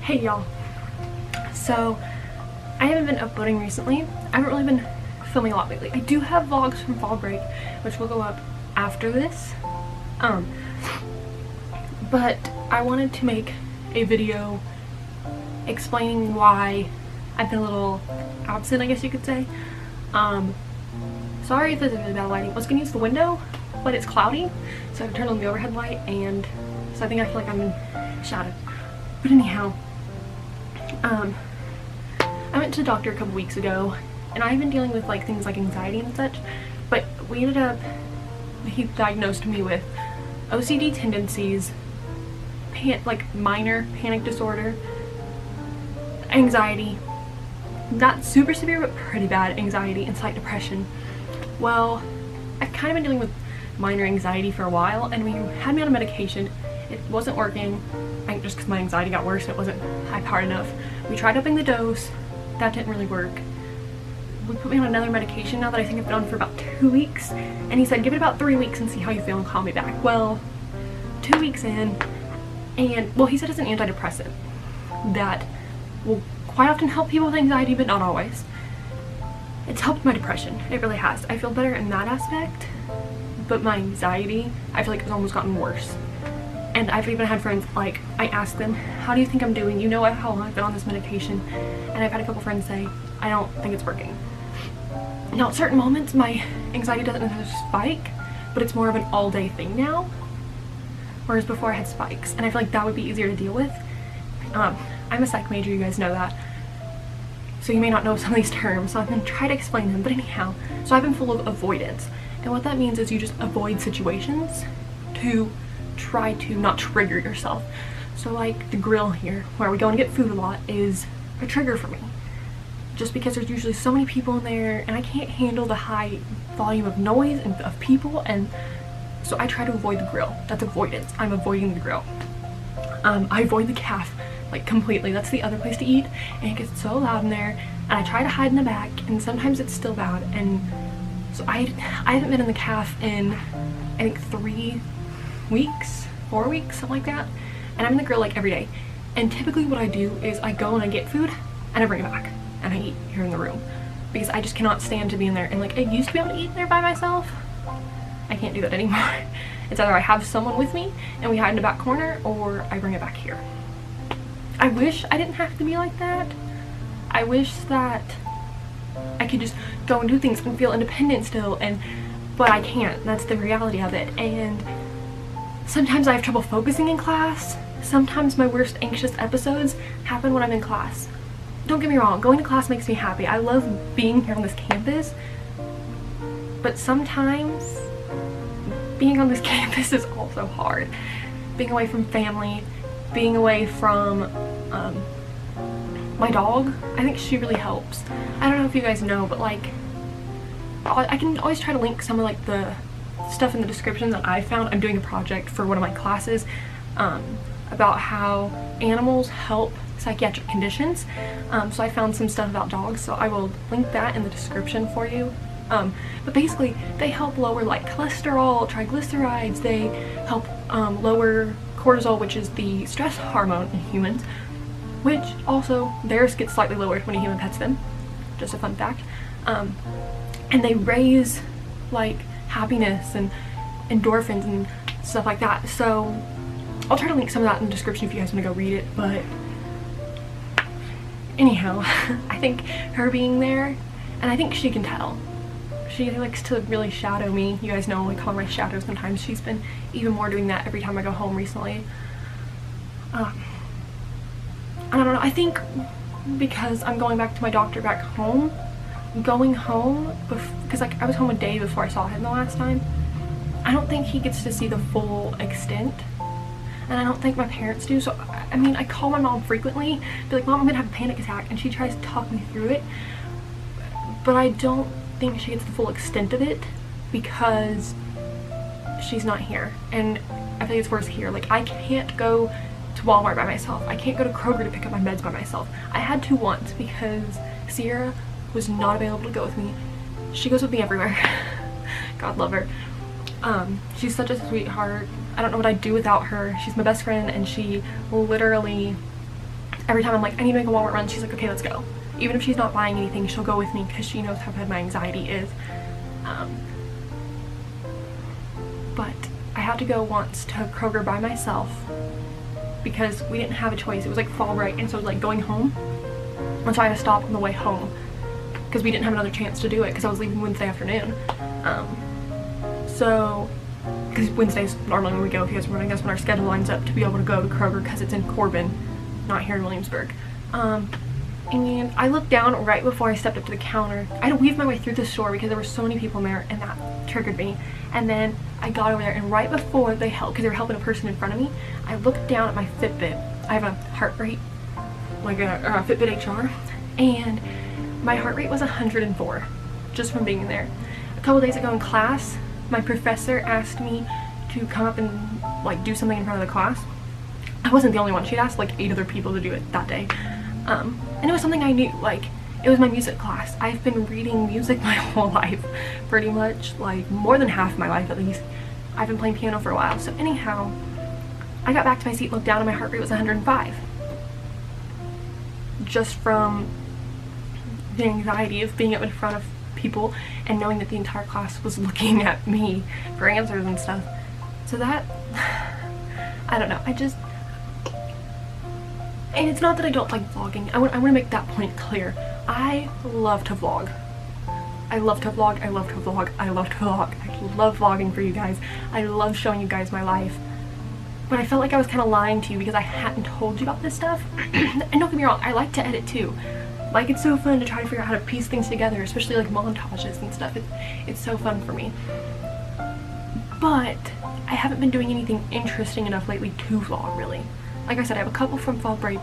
Hey y'all. So I haven't been uploading recently. I haven't really been filming a lot lately. I do have vlogs from fall break, which will go up after this. But I wanted to make a video explaining why I've been a little absent, I guess you could say. Sorry if this is really bad lighting. I was gonna use the window, but it's cloudy, so I've turned on the overhead light, and so I think I feel like I'm in shadow. But anyhow, I went to the doctor a couple weeks ago, and I've been dealing with like things like anxiety and such, but he diagnosed me with OCD tendencies, like minor panic disorder, anxiety, not super severe but pretty bad anxiety, and slight depression. Well, I've kind of been dealing with minor anxiety for a while, and we had me on a medication. It wasn't working, I think just because my anxiety got worse and it wasn't high powered enough. We tried upping the dose, that didn't really work. We put me on another medication now that I think I've been on for about 2 weeks, and he said give it about 3 weeks and see how you feel and call me back. Well, 2 weeks in, and well, he said it's an antidepressant that will quite often help people with anxiety, but not always. It's helped my depression, it really has. I feel better in that aspect, but my anxiety, I feel like it's almost gotten worse. And I've even had friends, like, I asked them, how do you think I'm doing? You know how long I've been on this medication. And I've had a couple friends say, I don't think it's working. Now, at certain moments, my anxiety doesn't necessarily spike, but it's more of an all-day thing now. Whereas before I had spikes, and I feel like that would be easier to deal with. I'm a psych major, you guys know that. So you may not know some of these terms, so I'm going to try to explain them. But anyhow, so I've been full of avoidance. And what that means is you just avoid situations to try to not trigger yourself. So like the grill here, where we go and get food a lot, is a trigger for me. Just because there's usually so many people in there, and I can't handle the high volume of noise and of people, and so I try to avoid the grill. That's avoidance. I'm avoiding the grill. I avoid the caf like completely. That's the other place to eat, and it gets so loud in there, and I try to hide in the back, and sometimes it's still loud. And so I haven't been in the caf in I think 3 weeks, 4 weeks, something like that, and I'm in the grill like every day. And typically what I do is I go and I get food and I bring it back and I eat here in the room, because I just cannot stand to be in there. And like, I used to be able to eat there by myself. I can't do that anymore. It's either I have someone with me and we hide in the back corner, or I bring it back here. I wish I didn't have to be like that. I wish that I could just go and do things and feel independent still, but I can't. That's the reality of it. And sometimes I have trouble focusing in class. Sometimes my worst anxious episodes happen when I'm in class. Don't get me wrong, going to class makes me happy. I love being here on this campus. But sometimes being on this campus is also hard. Being away from family, being away from my dog, I think she really helps. I don't know if you guys know, but like, I can always try to link some of like the stuff in the description that I found. I'm doing a project for one of my classes about how animals help psychiatric conditions. So I found some stuff about dogs, so I will link that in the description for you. But basically they help lower like cholesterol, triglycerides, they help lower cortisol, which is the stress hormone in humans, which also theirs gets slightly lowered when a human pets them. Just a fun fact. And they raise like happiness and endorphins and stuff like that. So I'll try to link some of that in the description if you guys want to go read it. But anyhow, I think her being there, and I think she can tell, she likes to really shadow me. You guys know I call her my shadow sometimes. She's been even more doing that every time I go home recently. I don't know, I think because I'm going back to my doctor back home, going home, because like I was home a day before I saw him the last time, I don't think he gets to see the full extent, and I don't think my parents do. So I mean, I call my mom frequently, be like, Mom, I'm gonna have a panic attack, and she tries to talk me through it, but I don't think she gets the full extent of it because she's not here. And I think it's worse here. Like, I can't go to Walmart by myself. I can't go to Kroger to pick up my meds by myself. I had to once because Sierra was not available to go with me. She goes with me everywhere. God love her. She's such a sweetheart. I don't know what I'd do without her. She's my best friend, and she literally every time I'm like, I need to make a Walmart run, she's like, okay, let's go. Even if she's not buying anything, she'll go with me because she knows how bad my anxiety is. But I had to go once to Kroger by myself because we didn't have a choice. It was like fall break, and so it was like going home, and so I had to stop on the way home because we didn't have another chance to do it because I was leaving Wednesday afternoon. So, because Wednesdays normally when we go, if you guys are wondering, that's when our schedule lines up to be able to go to Kroger because it's in Corbin, not here in Williamsburg. And I looked down right before I stepped up to the counter. I had to weave my way through the store because there were so many people in there, and that triggered me. And then I got over there, and right before they helped, because they were helping a person in front of me, I looked down at my Fitbit. I have a heart rate, like a Fitbit HR, and my heart rate was 104 just from being in there. A couple days ago in class, my professor asked me to come up and like do something in front of the class. I wasn't the only one. She'd asked like 8 other people to do it that day. And it was something I knew, like, it was my music class. I've been reading music my whole life, pretty much, like, more than half my life at least. I've been playing piano for a while. So anyhow, I got back to my seat, looked down, and my heart rate was 105. Just from the anxiety of being up in front of people and knowing that the entire class was looking at me for answers and stuff. So that, I don't know, and it's not that I don't like vlogging. I want to make that point clear. I love to vlog. I love to vlog. I love to vlog. I love to vlog. I love vlogging for you guys. I love showing you guys my life. But I felt like I was kind of lying to you because I hadn't told you about this stuff. And don't get me wrong, I like to edit too. Like, it's so fun to try to figure out how to piece things together, especially like montages and stuff. It's so fun for me. But I haven't been doing anything interesting enough lately to vlog, really. Like I said, I have a couple from fall break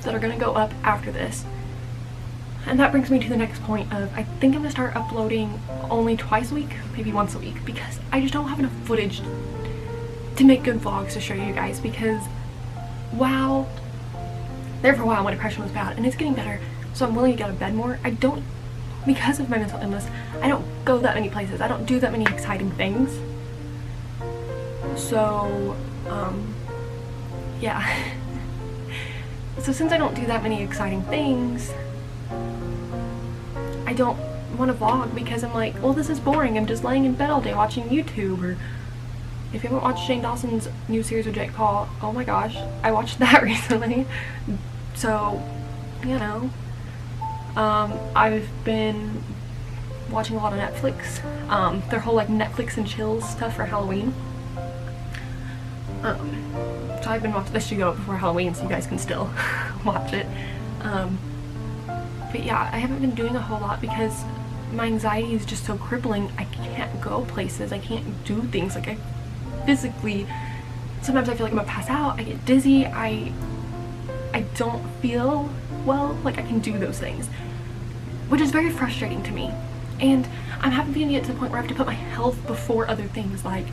that are gonna go up after this. And that brings me to the next point of, I think I'm gonna start uploading only twice a week, maybe once a week, because I just don't have enough footage to make good vlogs to show you guys. Because wow, there for a while my depression was bad, and it's getting better, so I'm willing to get out of bed more. I don't, because of my mental illness, I don't go that many places. I don't do that many exciting things. So, yeah. So since I don't do that many exciting things, I don't want to vlog because I'm like, well, this is boring. I'm just laying in bed all day watching YouTube. Or if you haven't watched Shane Dawson's new series with Jake Paul, oh my gosh, I watched that recently. So, you know, I've been watching a lot of Netflix. Their whole like Netflix and chills stuff for Halloween. So I've been watching, this should go up before Halloween so you guys can still watch it. But yeah, I haven't been doing a whole lot because my anxiety is just so crippling. I can't go places, I can't do things. Like, I physically, sometimes I feel like I'm gonna pass out, I get dizzy, I don't feel well, like I can do those things, which is very frustrating to me. And I'm having to get to the point where I have to put my health before other things. Like,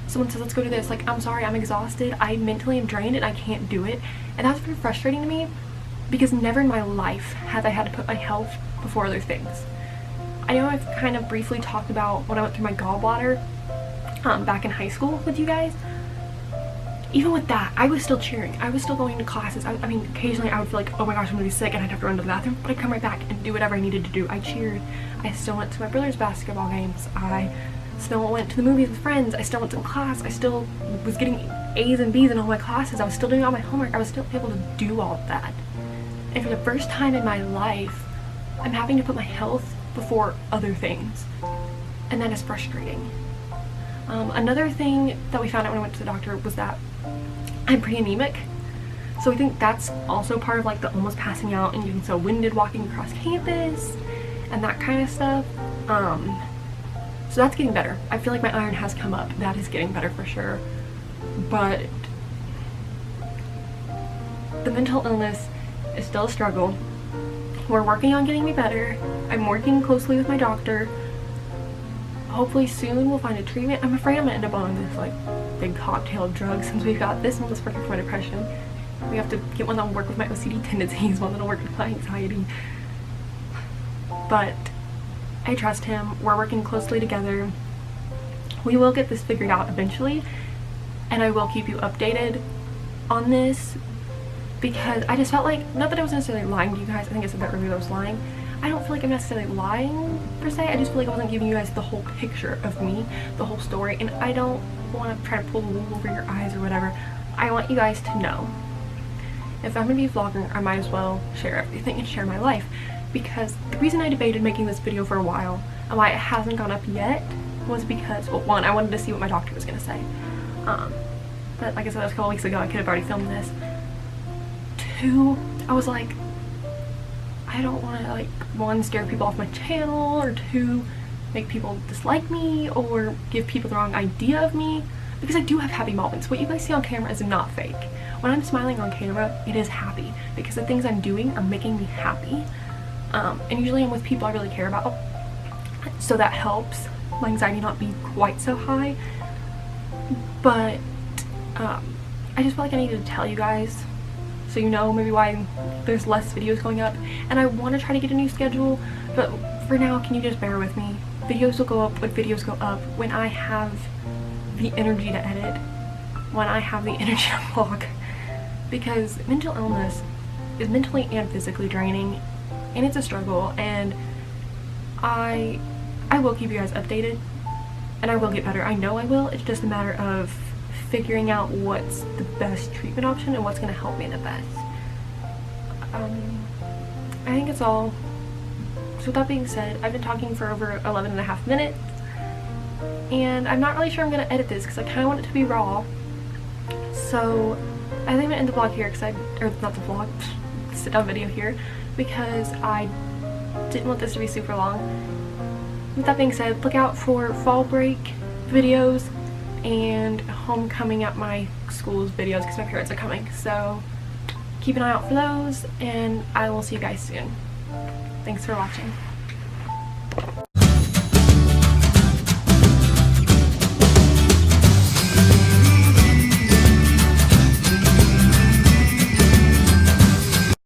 someone says, let's go do this, like, I'm sorry, I'm exhausted, I mentally am drained, and I can't do it. And that's very frustrating to me because never in my life have I had to put my health before other things. I know I've kind of briefly talked about when I went through my gallbladder back in high school with you guys. Even with that, I was still cheering. I was still going to classes. I mean, occasionally I would feel like, oh my gosh, I'm gonna be sick and I'd have to run to the bathroom, but I'd come right back and do whatever I needed to do. I cheered. I still went to my brother's basketball games. I still went to the movies with friends. I still went to class. I still was getting A's and B's in all my classes. I was still doing all my homework. I was still able to do all of that. And for the first time in my life, I'm having to put my health before other things. And that is frustrating. Another thing that we found out when I went to the doctor was that I'm pretty anemic. So I think that's also part of like the almost passing out and getting so winded walking across campus and that kind of stuff. So that's getting better. I feel like my iron has come up. That is getting better for sure. But the mental illness is still a struggle. We're working on getting me better. I'm working closely with my doctor. Hopefully soon we'll find a treatment. I'm afraid I'm gonna end up on this like big cocktail of drugs since we've got this one that's working for my depression. We have to get one that'll work with my OCD tendencies, one that'll work with my anxiety. But I trust him. We're working closely together. We will get this figured out eventually, and I will keep you updated on this. because I just felt like, not that I was necessarily lying to you guys, I think I said that earlier, I was lying. I don't feel like I'm necessarily lying per se, I just feel like I wasn't giving you guys the whole picture of me, the whole story, and I don't want to try to pull the wool over your eyes or whatever. I want you guys to know. If I'm going to be a vlogger, I might as well share everything and share my life, because the reason I debated making this video for a while and why it hasn't gone up yet was because, well, one, I wanted to see what my doctor was going to say. But like I said, that was a couple weeks ago, I could have already filmed this. Two, I was like, I don't want to, like, one, scare people off my channel, or two, make people dislike me or give people the wrong idea of me, because I do have happy moments. What you guys see on camera is not fake. When I'm smiling on camera, it is happy because the things I'm doing are making me happy, and usually I'm with people I really care about, so that helps my anxiety not be quite so high. But I just feel like I needed to tell you guys so you know maybe why there's less videos going up, and I want to try to get a new schedule, but for now, can you just bear with me? Videos will go up when videos go up, when I have the energy to edit, when I have the energy to vlog, because mental illness is mentally and physically draining, and it's a struggle, and I will keep you guys updated, and I will get better. I know I will. It's just a matter of figuring out what's the best treatment option and what's going to help me the best. I think it's all. So with that being said, I've been talking for over 11.5 minutes, and I'm not really sure I'm going to edit this because I kind of want it to be raw. So I think I'm going to end the vlog here, or not the vlog, sit down video here, because I didn't want this to be super long. With that being said, look out for fall break videos and homecoming at my school's videos because my parents are coming. So keep an eye out for those, and I will see you guys soon. Thanks for watching.